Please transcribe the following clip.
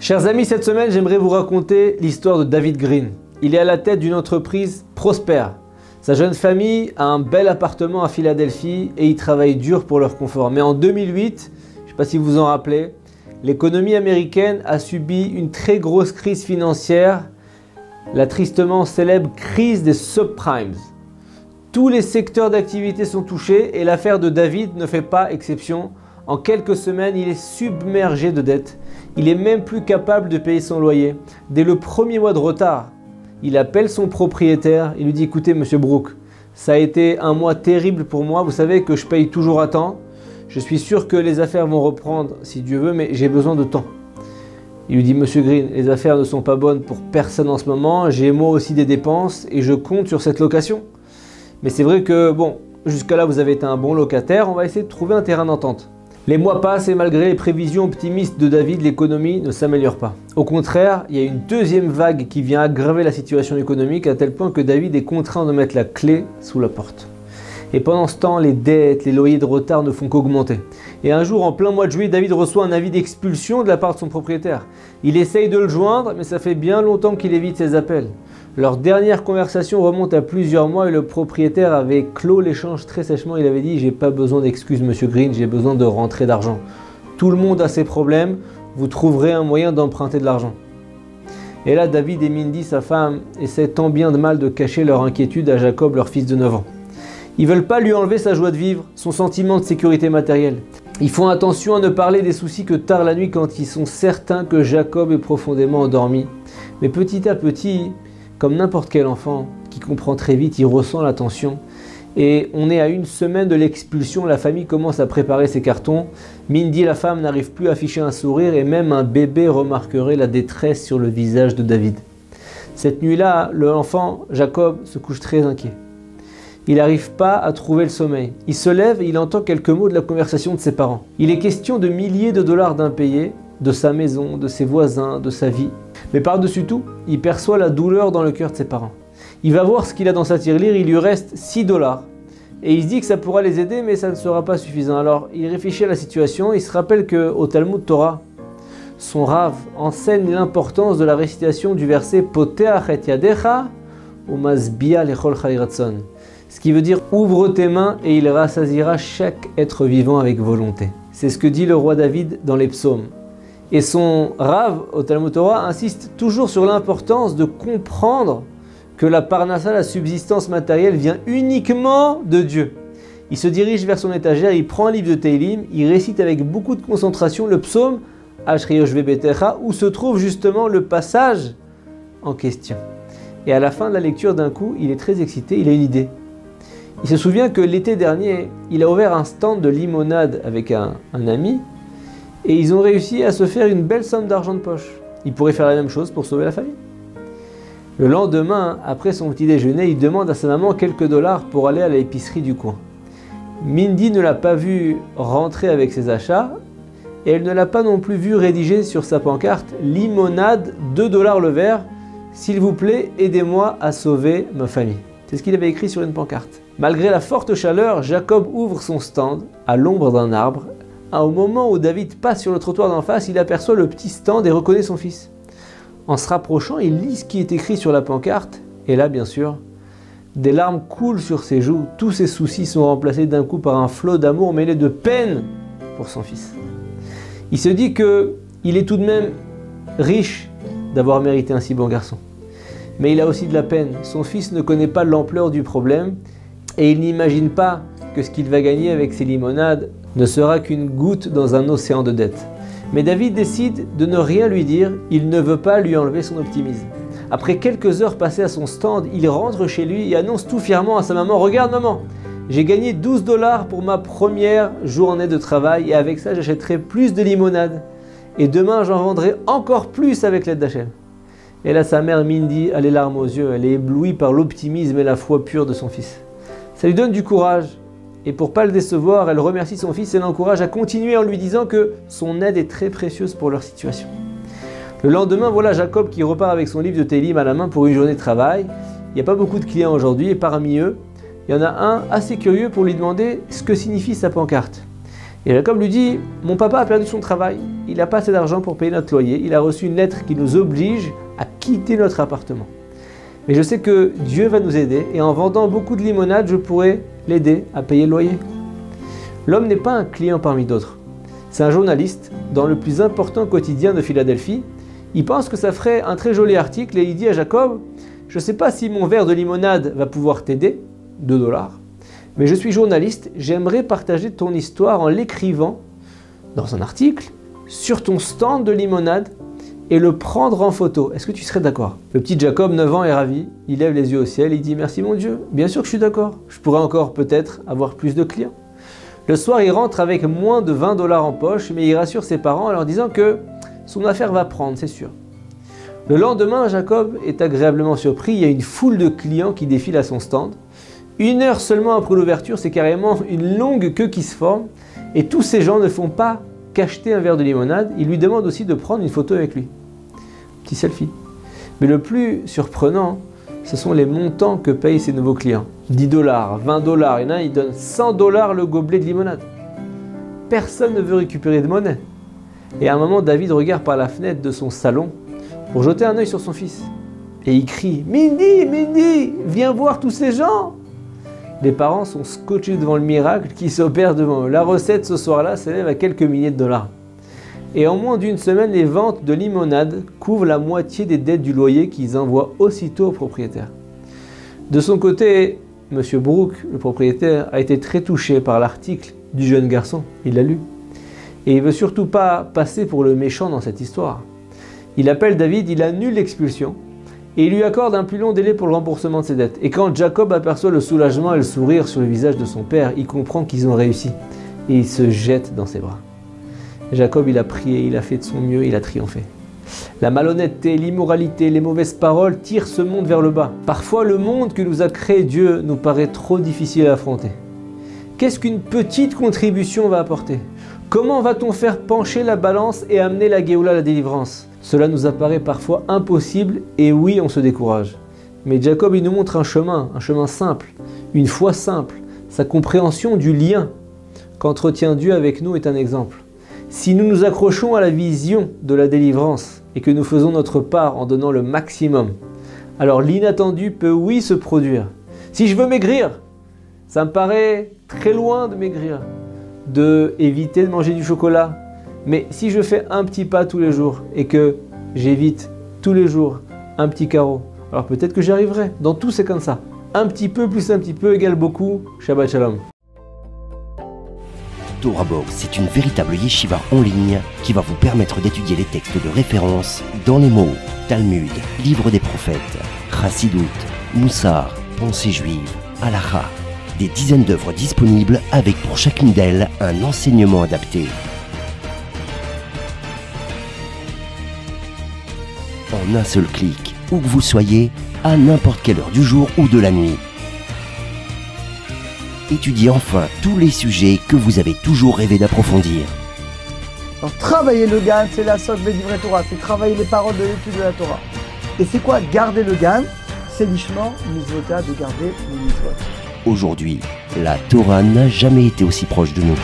Chers amis, cette semaine, j'aimerais vous raconter l'histoire de David Green. Il est à la tête d'une entreprise prospère. Sa jeune famille a un bel appartement à Philadelphie et il travaille dur pour leur confort. Mais en 2008, je ne sais pas si vous vous en rappelez, l'économie américaine a subi une très grosse crise financière, la tristement célèbre crise des subprimes. Tous les secteurs d'activité sont touchés et l'affaire de David ne fait pas exception. En quelques semaines, il est submergé de dettes. Il est même plus capable de payer son loyer. Dès le premier mois de retard, il appelle son propriétaire. Il lui dit « Écoutez, monsieur Brooke, ça a été un mois terrible pour moi. Vous savez que je paye toujours à temps. Je suis sûr que les affaires vont reprendre si Dieu veut, mais j'ai besoin de temps. » Il lui dit « Monsieur Green, les affaires ne sont pas bonnes pour personne en ce moment. J'ai moi aussi des dépenses et je compte sur cette location. Mais c'est vrai que, bon, jusqu'à là, vous avez été un bon locataire. On va essayer de trouver un terrain d'entente. » Les mois passent et malgré les prévisions optimistes de David, l'économie ne s'améliore pas. Au contraire, il y a une deuxième vague qui vient aggraver la situation économique à tel point que David est contraint de mettre la clé sous la porte. Et pendant ce temps, les dettes, les loyers de retard ne font qu'augmenter. Et un jour, en plein mois de juillet, David reçoit un avis d'expulsion de la part de son propriétaire. Il essaye de le joindre, mais ça fait bien longtemps qu'il évite ses appels. Leur dernière conversation remonte à plusieurs mois et le propriétaire avait clos l'échange très sèchement. Il avait dit « J'ai pas besoin d'excuses, monsieur Green, j'ai besoin de rentrer d'argent. Tout le monde a ses problèmes, vous trouverez un moyen d'emprunter de l'argent. » Et là, David et Mindy, sa femme, essaient tant bien de mal de cacher leur inquiétude à Jacob, leur fils de 9 ans. Ils veulent pas lui enlever sa joie de vivre, son sentiment de sécurité matérielle. Ils font attention à ne parler des soucis que tard la nuit quand ils sont certains que Jacob est profondément endormi. Mais petit à petit, comme n'importe quel enfant qui comprend très vite, il ressent la tension. Et on est à une semaine de l'expulsion, la famille commence à préparer ses cartons. Mindy, la femme, n'arrive plus à afficher un sourire et même un bébé remarquerait la détresse sur le visage de David. Cette nuit-là, l'enfant, Jacob, se couche très inquiet. Il n'arrive pas à trouver le sommeil. Il se lève et il entend quelques mots de la conversation de ses parents. Il est question de milliers de dollars d'impayés, de sa maison, de ses voisins, de sa vie. Mais par-dessus tout, il perçoit la douleur dans le cœur de ses parents. Il va voir ce qu'il a dans sa tirelire, il lui reste 6 $. Et il se dit que ça pourra les aider, mais ça ne sera pas suffisant. Alors il réfléchit à la situation, il se rappelle qu'au Talmud Torah, son Rav enseigne l'importance de la récitation du verset « Poteach et yadecha umasbia lechol chai ratzon ». Ce qui veut dire « Ouvre tes mains et il rassasiera chaque être vivant avec volonté ». C'est ce que dit le roi David dans les psaumes. Et son Rav au Talmud Torah insiste toujours sur l'importance de comprendre que la parnassa, la subsistance matérielle, vient uniquement de Dieu. Il se dirige vers son étagère, il prend un livre de Teilim, il récite avec beaucoup de concentration le psaume Ashri Yoshve Betecha, où se trouve justement le passage en question. Et à la fin de la lecture, d'un coup, il est très excité, il a une idée. Il se souvient que l'été dernier, il a ouvert un stand de limonade avec un ami, et ils ont réussi à se faire une belle somme d'argent de poche. Ils pourraient faire la même chose pour sauver la famille. Le lendemain, après son petit déjeuner, il demande à sa maman quelques dollars pour aller à l'épicerie du coin. Mindy ne l'a pas vu rentrer avec ses achats et elle ne l'a pas non plus vu rédiger sur sa pancarte « Limonade, 2 $ le verre, s'il vous plaît, aidez-moi à sauver ma famille ». C'est ce qu'il avait écrit sur une pancarte. Malgré la forte chaleur, Jacob ouvre son stand à l'ombre d'un arbre. Au moment où David passe sur le trottoir d'en face, il aperçoit le petit stand et reconnaît son fils. En se rapprochant, il lit ce qui est écrit sur la pancarte, et là, bien sûr, des larmes coulent sur ses joues. Tous ses soucis sont remplacés d'un coup par un flot d'amour mêlé de peine pour son fils. Il se dit qu'il est tout de même riche d'avoir mérité un si bon garçon. Mais il a aussi de la peine. Son fils ne connaît pas l'ampleur du problème, et il n'imagine pas que ce qu'il va gagner avec ses limonades ne sera qu'une goutte dans un océan de dettes. Mais David décide de ne rien lui dire, il ne veut pas lui enlever son optimisme. Après quelques heures passées à son stand, il rentre chez lui et annonce tout fièrement à sa maman « Regarde maman, j'ai gagné 12 $ pour ma première journée de travail et avec ça j'achèterai plus de limonade. Et demain j'en vendrai encore plus avec l'aide d'Hachem. » Et là sa mère Mindy a les larmes aux yeux, elle est éblouie par l'optimisme et la foi pure de son fils. Ça lui donne du courage. Et pour ne pas le décevoir, elle remercie son fils et l'encourage à continuer en lui disant que son aide est très précieuse pour leur situation. Le lendemain, voilà Jacob qui repart avec son livre de Teilim à la main pour une journée de travail. Il n'y a pas beaucoup de clients aujourd'hui et parmi eux, il y en a un assez curieux pour lui demander ce que signifie sa pancarte. Et Jacob lui dit, mon papa a perdu son travail, il n'a pas assez d'argent pour payer notre loyer, il a reçu une lettre qui nous oblige à quitter notre appartement. Mais je sais que Dieu va nous aider et en vendant beaucoup de limonade, je pourrai l'aider à payer le loyer. L'homme n'est pas un client parmi d'autres. C'est un journaliste dans le plus important quotidien de Philadelphie. Il pense que ça ferait un très joli article et il dit à Jacob, je ne sais pas si mon verre de limonade va pouvoir t'aider, 2 $, mais je suis journaliste, j'aimerais partager ton histoire en l'écrivant dans un article sur ton stand de limonade et le prendre en photo. Est-ce que tu serais d'accord? Le petit Jacob, 9 ans, est ravi. Il lève les yeux au ciel, il dit merci mon Dieu. Bien sûr que je suis d'accord. Je pourrais encore peut-être avoir plus de clients. Le soir, il rentre avec moins de 20 $ en poche, mais il rassure ses parents en leur disant que son affaire va prendre, c'est sûr. Le lendemain, Jacob est agréablement surpris. Il y a une foule de clients qui défilent à son stand. 1 heure seulement après l'ouverture, c'est carrément une longue queue qui se forme. Et tous ces gens ne font pas qu'acheter un verre de limonade, ils lui demandent aussi de prendre une photo avec lui. Petit selfie. Mais le plus surprenant, ce sont les montants que payent ces nouveaux clients. 10 $, 20 $, il y en a, ils donnent 100 $ le gobelet de limonade. Personne ne veut récupérer de monnaie. Et à un moment, David regarde par la fenêtre de son salon pour jeter un œil sur son fils. Et il crie « Mindy, Mindy, viens voir tous ces gens !» Les parents sont scotchés devant le miracle qui s'opère devant eux. La recette ce soir-là s'élève à quelques milliers de $. Et en moins d'une semaine, les ventes de limonade couvrent la moitié des dettes du loyer qu'ils envoient aussitôt au propriétaire. De son côté, M. Brooke, le propriétaire, a été très touché par l'article du jeune garçon. Il l'a lu. Et il ne veut surtout pas passer pour le méchant dans cette histoire. Il appelle David, il annule l'expulsion. Et il lui accorde un plus long délai pour le remboursement de ses dettes. Et quand Jacob aperçoit le soulagement et le sourire sur le visage de son père, il comprend qu'ils ont réussi. Et il se jette dans ses bras. Jacob, il a prié, il a fait de son mieux, il a triomphé. La malhonnêteté, l'immoralité, les mauvaises paroles tirent ce monde vers le bas. Parfois, le monde que nous a créé Dieu nous paraît trop difficile à affronter. Qu'est-ce qu'une petite contribution va apporter? Comment va-t-on faire pencher la balance et amener la Géoula à la délivrance? Cela nous apparaît parfois impossible et oui, on se décourage. Mais Jacob, il nous montre un chemin simple, une foi simple. Sa compréhension du lien qu'entretient Dieu avec nous est un exemple. Si nous nous accrochons à la vision de la délivrance et que nous faisons notre part en donnant le maximum, alors l'inattendu peut oui se produire. Si je veux maigrir, ça me paraît très loin de maigrir, de éviter de manger du chocolat. Mais si je fais un petit pas tous les jours et que j'évite tous les jours un petit carreau, alors peut-être que j'y arriverai. Dans tout, c'est comme ça. Un petit peu plus un petit peu égale beaucoup. Shabbat Shalom. TorahBox, c'est une véritable yeshiva en ligne qui va vous permettre d'étudier les textes de référence dans les mots Talmud, Livre des prophètes, Chassidut, Moussar, Pensée juive, Halakha. Des dizaines d'œuvres disponibles avec pour chacune d'elles un enseignement adapté. En un seul clic, où que vous soyez, à n'importe quelle heure du jour ou de la nuit. Étudiez enfin tous les sujets que vous avez toujours rêvé d'approfondir. Alors, travailler le GAN, c'est la socle Bédivrei Torah, c'est travailler les paroles de l'étude de la Torah. Et c'est quoi garder le GAN? C'est l'ishma mitzvota de garder les mitzvot. Aujourd'hui, la Torah n'a jamais été aussi proche de nous.